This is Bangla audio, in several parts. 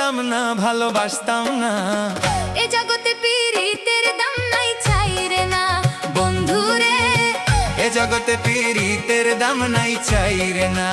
করতাম না, ভালোবাসতাম না। এ জগতে পীড়িতের দাম নাই চাই রে না বন্ধু রে। এ জগতে পীড়িতের দাম নাই চাই রে না।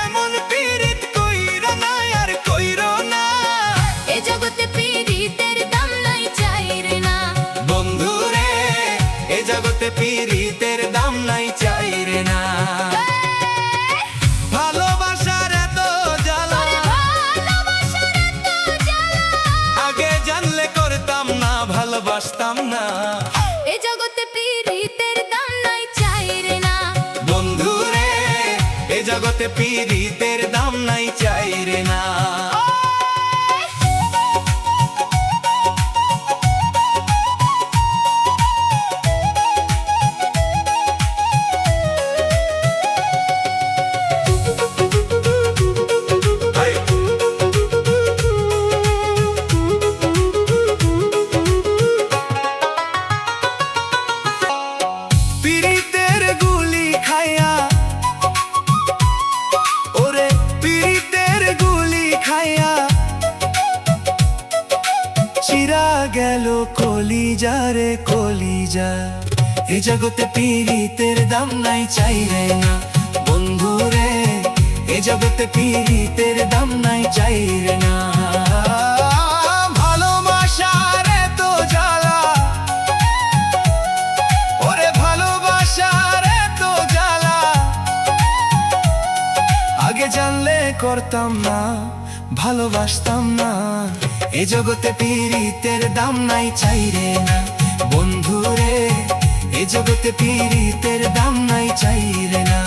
এমন পীড়িত কইরো না আর কইরো না। এ জগতে পীড়িতের দাম নাই চাই রে না বন্ধু রে, এ জগতে পীড়িতের দাম নাই চাই রে না। ভালোবাসার এত জ্বালা, আগে জানলে করতাম না, ভালোবাসতাম না। এ জগতে পীড়িতের দাম নাই চাই রে না বন্ধু রে, এ জগতে পীড়িতের দাম নাই চাই রে না। পীড়িতের গুলি খাইয়া, ওরে পীড়িতের গুলি খাইয়া চিরা গেল কলিজা রে কলিজা। এ জগতে পীড়িতের দাম নাই চাই রে না বন্ধু রে, এ জগতে পীড়িতের দাম নাই চাই রে না। ভালোবাসার এত জ্বালা, ওরে ভালোবাসার এত জ্বালা, আগে জানলে করতাম না, ভালোবাসতাম না। এ জগতে পীড়িতের দাম নাই চাই রে না বন্ধু রে, এ জগতে পীড়িতের দাম নাই চাই রে না।